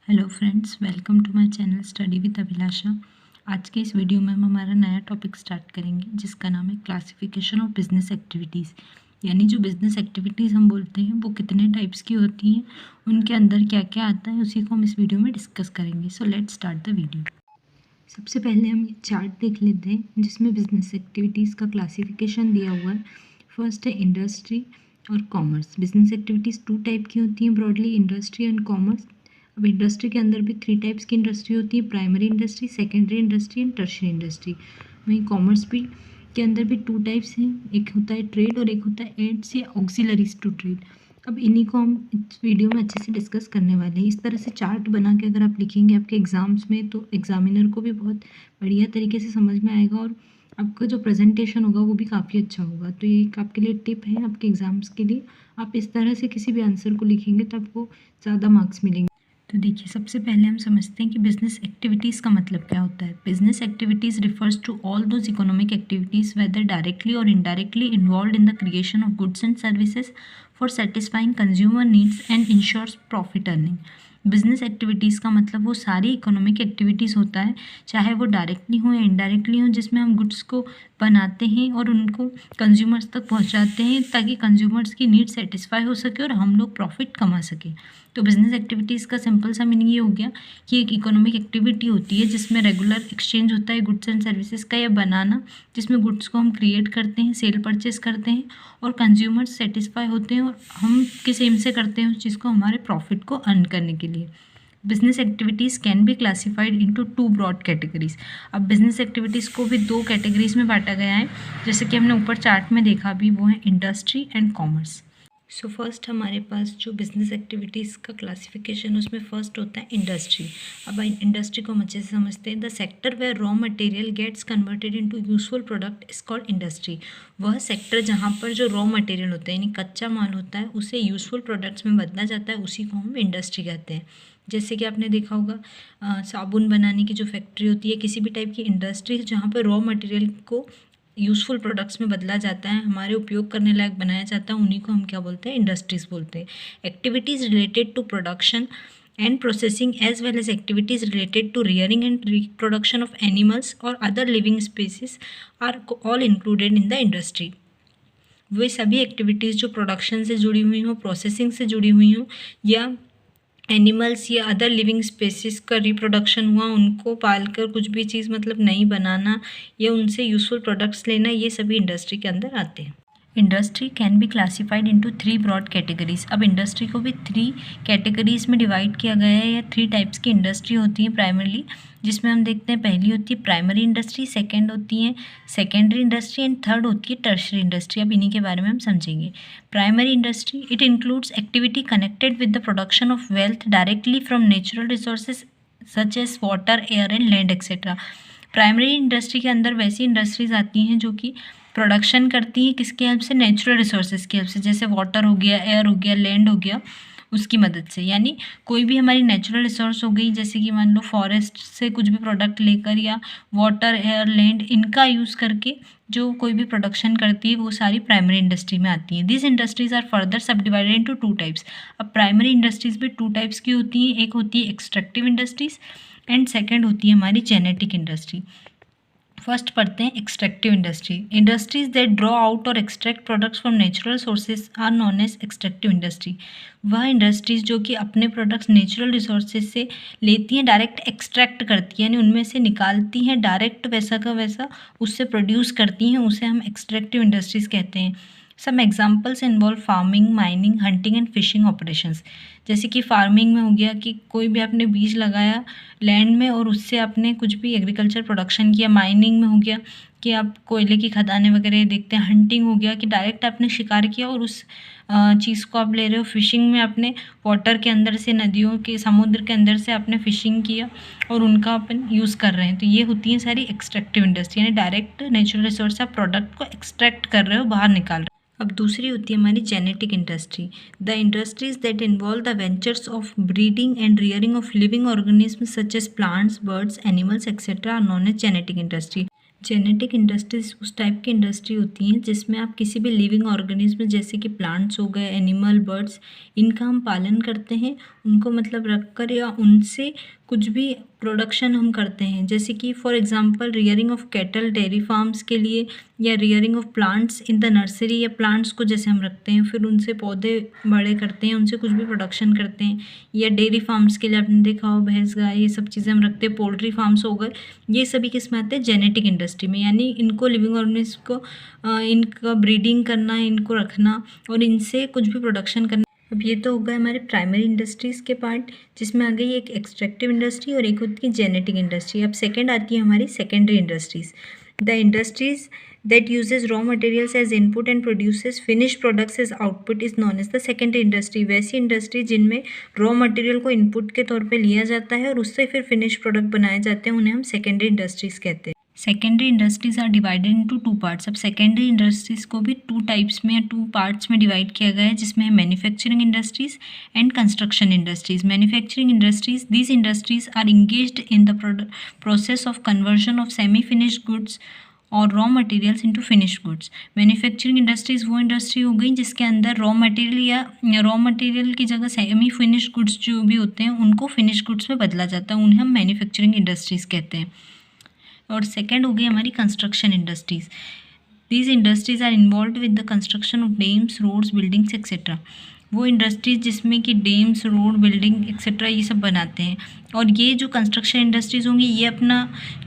Hello friends, welcome to my channel study with Abhilasha. आज के इस वीडियो में हम हमारा नया टॉपिक स्टार्ट करेंगे जिसका नाम है क्लासिफिकेशन ऑफ बिजनेस एक्टिविटीज़। यानी जो बिजनेस एक्टिविटीज़ हम बोलते हैं वो कितने टाइप्स की होती हैं, उनके अंदर क्या क्या आता है, उसी को हम इस वीडियो में डिस्कस करेंगे। So let's start the video. सबसे पहले हम ये चार्ट देख लेते हैं जिसमें बिजनेस एक्टिविटीज़ का क्लासिफिकेशन दिया हुआ है। फर्स्ट है इंडस्ट्री और commerce. Business activities two type की होती हैं ब्रॉडली, इंडस्ट्री एंड कॉमर्स। अब इंडस्ट्री के अंदर भी थ्री टाइप्स की इंडस्ट्री होती है, primary industry, secondary industry and tertiary industry. वहीं कॉमर्स भी के अंदर भी टू टाइप्स हैं, एक होता है ट्रेड और एक होता है एड्स या ऑक्सिलरीज टू ट्रेड। अब इन्हीं को हम इस वीडियो में अच्छे से डिस्कस करने वाले हैं। इस तरह से चार्ट बना के अगर आप लिखेंगे आपके एग्ज़ाम्स में तो एग्जामिनर को भी बहुत बढ़िया तरीके से समझ में आएगा और आपका जो प्रेजेंटेशन होगा वो भी काफ़ी अच्छा होगा। तो ये एक आपके लिए टिप है आपके एग्ज़ाम्स के लिए। आप इस तरह से किसी भी आंसर को लिखेंगे तो आपको ज़्यादा मार्क्स मिलेंगे। तो देखिए, सबसे पहले हम समझते हैं कि बिजनेस एक्टिविटीज़ का मतलब क्या होता है। Business activities refers to all those economic activities whether directly और indirectly involve in the creation of goods and services for satisfying consumer needs and ensures profit earning. Business activities का मतलब वो सारी इकोनॉमिक एक्टिविटीज़ होता है, चाहे वो directly हो या इनडायरेक्टली हो, जिसमें हम गुड्स को बनाते हैं और उनको कंज्यूमर्स तक पहुंचाते हैं ताकि कंज्यूमर्स की नीड सेटिस्फाई हो सके और हम लोग प्रॉफिट कमा सकें। तो बिजनेस एक्टिविटीज़ का सिंपल सा मीनिंग ये हो गया कि एक इकोनॉमिक एक्टिविटी होती है जिसमें रेगुलर एक्सचेंज होता है गुड्स एंड सर्विसेज का, या बनाना जिसमें गुड्स को हम क्रिएट करते हैं, सेल परचेज करते हैं और कंज्यूमर्स सेटिस्फाई होते हैं और हम किस एम से करते हैं उस चीज़ को, हमारे प्रॉफिट को अर्न करने के लिए। Business activities can be classified into two broad categories. अब बिजनेस एक्टिविटीज़ को भी दो कैटेगरीज में बांटा गया है, जैसे कि हमने ऊपर चार्ट में देखा भी, वो है industry and commerce. So first हमारे पास जो बिजनेस एक्टिविटीज़ का क्लासिफिकेशन उसमें फर्स्ट होता है इंडस्ट्री। अब इंडस्ट्री को हम अच्छे से समझते हैं। The sector where raw material gets converted into useful product is called industry. वह सेक्टर जहाँ पर जो रॉ मटेरियल होता है यानी कच्चा माल होता है उसे यूजफुल प्रोडक्ट्स में बदला जाता है, उसी को हम इंडस्ट्री कहते हैं। जैसे कि आपने देखा होगा साबुन बनाने की जो फैक्ट्री होती है, किसी भी टाइप की इंडस्ट्री जहाँ पर रॉ मटेरियल को यूज़फुल प्रोडक्ट्स में बदला जाता है, हमारे उपयोग करने लायक बनाया जाता है, उन्हीं को हम क्या बोलते हैं, इंडस्ट्रीज़ बोलते हैं। Activities related to production and processing as well as activities related to rearing and reproduction of animals और other living species are all included in the industry. वे सभी एक्टिविटीज़ जो प्रोडक्शन से जुड़ी हुई हों, प्रोसेसिंग से जुड़ी हुई हों, या एनिमल्स या अदर लिविंग स्पेसिस का रिप्रोडक्शन हुआ, उनको पालकर कुछ भी चीज़ मतलब नई बनाना या उनसे यूजफुल प्रोडक्ट्स लेना, ये सभी इंडस्ट्री के अंदर आते हैं। Industry can be classified into three broad categories. अब इंडस्ट्री को भी थ्री कैटेगरीज में डिवाइड किया गया है, या थ्री टाइप्स की इंडस्ट्री होती है प्राइमरली, जिसमें हम देखते हैं पहली होती है प्राइमरी इंडस्ट्री, सेकंड होती है सेकेंडरी इंडस्ट्री एंड थर्ड होती है टर्शरी इंडस्ट्री। अब इन्हीं के बारे में हम समझेंगे। Primary industry it includes activity connected with the production of wealth directly from natural resources such as water, air and land etcetera. Primary industry के अंदर वैसी इंडस्ट्रीज आती हैं जो कि प्रोडक्शन करती हैं किसकी हेल्प से, नेचुरल रिसोर्सेज की हेल्प से, जैसे वाटर हो गया, एयर हो गया, लैंड हो गया, उसकी मदद से। यानी कोई भी हमारी नेचुरल रिसोर्स हो गई, जैसे कि मान लो फॉरेस्ट से कुछ भी प्रोडक्ट लेकर, या वाटर, एयर, लैंड, इनका यूज़ करके जो कोई भी प्रोडक्शन करती है वो सारी प्राइमरी इंडस्ट्री में आती हैं। दिस इंडस्ट्रीज आर फर्दर सब डिवाइडेड इनटू टू टाइप्स। अब प्राइमरी इंडस्ट्रीज भी टू टाइप्स की होती हैं, एक होती है एक्सट्रैक्टिव इंडस्ट्रीज एंड सेकेंड होती है हमारी जेनेटिक इंडस्ट्री। फर्स्ट पढ़ते हैं extractive industry. Industries that draw out और extract products from natural sources are known as extractive industry. वह इंडस्ट्रीज जो कि अपने प्रोडक्ट्स नेचुरल रिसोर्सेज से लेती हैं, डायरेक्ट एक्सट्रैक्ट करती हैं, यानी उनमें से निकालती हैं डायरेक्ट वैसा का वैसा उससे प्रोड्यूस करती हैं, उसे हम एक्सट्रैक्टिव इंडस्ट्रीज कहते हैं। Some examples involve farming, mining, hunting and fishing operations. जैसे कि फार्मिंग में हो गया कि कोई भी आपने बीज लगाया लैंड में और उससे आपने कुछ भी एग्रीकल्चर प्रोडक्शन किया। माइनिंग में हो गया कि आप कोयले की खदानें वगैरह देखते हैं। हंटिंग हो गया कि डायरेक्ट आपने शिकार किया और उस चीज़ को आप ले रहे हो। फिशिंग में आपने वाटर के अंदर से, नदियों के, समुद्र के अंदर से आपने फिशिंग किया और उनका अपन यूज़ कर रहे हैं। तो ये होती हैं सारी एक्सट्रैक्टिव इंडस्ट्री, यानी डायरेक्ट नेचुरल रिसोर्स से आप प्रोडक्ट को एक्सट्रैक्ट कर रहे हो, बाहर निकाल रहे हो। अब दूसरी होती है हमारी genetic industry. The industries that involve the ventures of breeding and rearing of living organism such as plants, birds, animals etcetera are known as genetic industry. Genetic industries उस टाइप की इंडस्ट्री होती हैं जिसमें आप किसी भी लिविंग ऑर्गेनिज्म जैसे कि प्लांट्स हो गए, एनिमल, बर्ड्स, इनका हम पालन करते हैं, उनको मतलब रख कर या उनसे कुछ भी प्रोडक्शन हम करते हैं। जैसे कि for example rearing of cattle dairy farms के लिए, या rearing of plants in the nursery, या प्लांट्स को जैसे हम रखते हैं फिर उनसे पौधे बड़े करते हैं, उनसे कुछ भी प्रोडक्शन करते हैं। या डेयरी फार्म्स के लिए आपने देखा हो भैंस, गाय, ये सब चीज़ें हम रखते हैं। पोल्ट्री फार्म्स हो गए, ये सभी किस में आते हैं? जेनेटिक इंडस्ट्री में। यानी इनको लिविंग ऑर्गेनिज्म को इनका ब्रीडिंग करना, इनको रखना और इनसे कुछ भी प्रोडक्शन करना। अब ये तो हो गए हमारे प्राइमरी इंडस्ट्रीज़ के पार्ट, जिसमें आ गई एक एक्सट्रैक्टिव इंडस्ट्री और एक होती है जेनेटिक इंडस्ट्री। अब सेकेंड आती है हमारी secondary industries. The industries that uses raw materials as input and produces finished products as output is known as the secondary industry। वैसी इंडस्ट्री जिनमें रॉ मटेरियल को इनपुट के तौर पे लिया जाता है और उससे फिर फिनिश प्रोडक्ट बनाए जाते हैं, उन्हें हम सेकेंडरी इंडस्ट्रीज कहते हैं। Secondary industries are divided into two parts. अब सेकेंडरी इंडस्ट्रीज को भी टू टाइप्स में या टू पार्ट्स में डिवाइड किया गया है, जिसमें है manufacturing industries and construction industries. Manufacturing industries, these industries are engaged in the process of conversion of semi finished goods और raw materials into finished goods. Manufacturing industries वो इंडस्ट्री हो गई जिसके अंदर रॉ मटेरियल या रॉ मटेरियल की जगह semi finished goods जो भी होते हैं उनको फिनिश्ड गुड्स में बदला जाता है, उन्हें हम मैन्युफैक्चरिंग इंडस्ट्रीज कहते हैं। और सेकेंड हो गई हमारी construction industries. These industries are involve with the construction of dams, roads, buildings etcetera. वो इंडस्ट्रीज जिसमें कि डैम्स, रोड, बिल्डिंग एक्सेट्रा ये सब बनाते हैं। और ये जो कंस्ट्रक्शन इंडस्ट्रीज़ होंगी ये अपना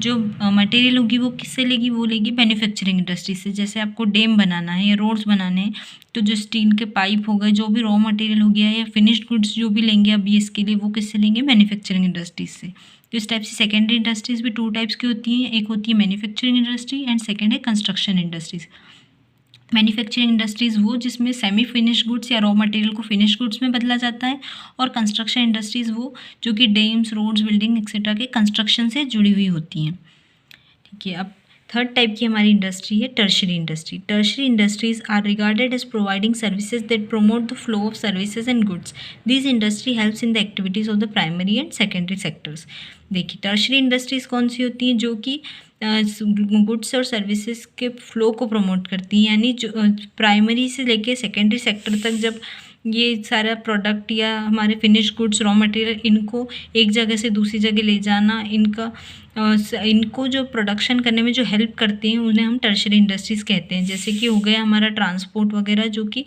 जो मटेरियल होगी वो किससे लेगी? वो लेगी मैन्युफैक्चरिंग इंडस्ट्री से। जैसे आपको डैम बनाना है या रोड्स बनाने हैं तो जो स्टील के पाइप हो गए, जो भी रॉ मटेरियल हो गया या फिनिश्ड गुड्स जो भी लेंगे अभी इसके लिए, वो किससे लेंगे? मैन्युफैक्चरिंग इंडस्ट्रीज से। तो इस टाइप से सेकेंडरी इंडस्ट्रीज़ भी टू टाइप्स की होती हैं, एक होती है मैन्युफैक्चरिंग इंडस्ट्री एंड सेकेंड है कंस्ट्रक्शन इंडस्ट्रीज़। मैन्युफैक्चरिंग इंडस्ट्रीज़ वो जिसमें सेमी फिनिश गुड्स या रॉ मटेरियल को फिनिश गुड्स में बदला जाता है, और कंस्ट्रक्शन इंडस्ट्रीज़ वो जो कि डैम्स, रोड्स, बिल्डिंग एक्सेट्रा के कंस्ट्रक्शन से जुड़ी हुई होती हैं। ठीक है, अब थर्ड टाइप की हमारी इंडस्ट्री है tertiary industry. Tertiary industries are regarded as providing services that promote the flow of services and goods. This industry helps in the activities of the primary and secondary sectors. देखिए tertiary industries कौन सी होती हैं? जो कि goods और services के flow को प्रमोट करती हैं। यानी जो प्राइमरी से लेके सेकेंडरी सेक्टर तक जब ये सारा प्रोडक्ट या हमारे फिनिश गुड्स, रॉ मटेरियल, इनको एक जगह से दूसरी जगह ले जाना, इनको जो प्रोडक्शन करने में जो हेल्प करते हैं उन्हें हम टर्शरी इंडस्ट्रीज़ कहते हैं। जैसे कि हो गया हमारा ट्रांसपोर्ट वगैरह, जो कि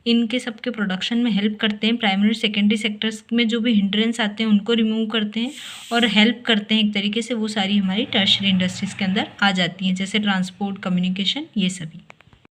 इनके सबके प्रोडक्शन में हेल्प करते हैं। प्राइमरी सेकेंडरी सेक्टर्स में जो भी हिंड्रेंस आते हैं उनको रिमूव करते हैं और हेल्प करते हैं एक तरीके से, वो सारी हमारी टर्शरी इंडस्ट्रीज़ के अंदर आ जाती हैं, जैसे ट्रांसपोर्ट, कम्युनिकेशन, ये सभी।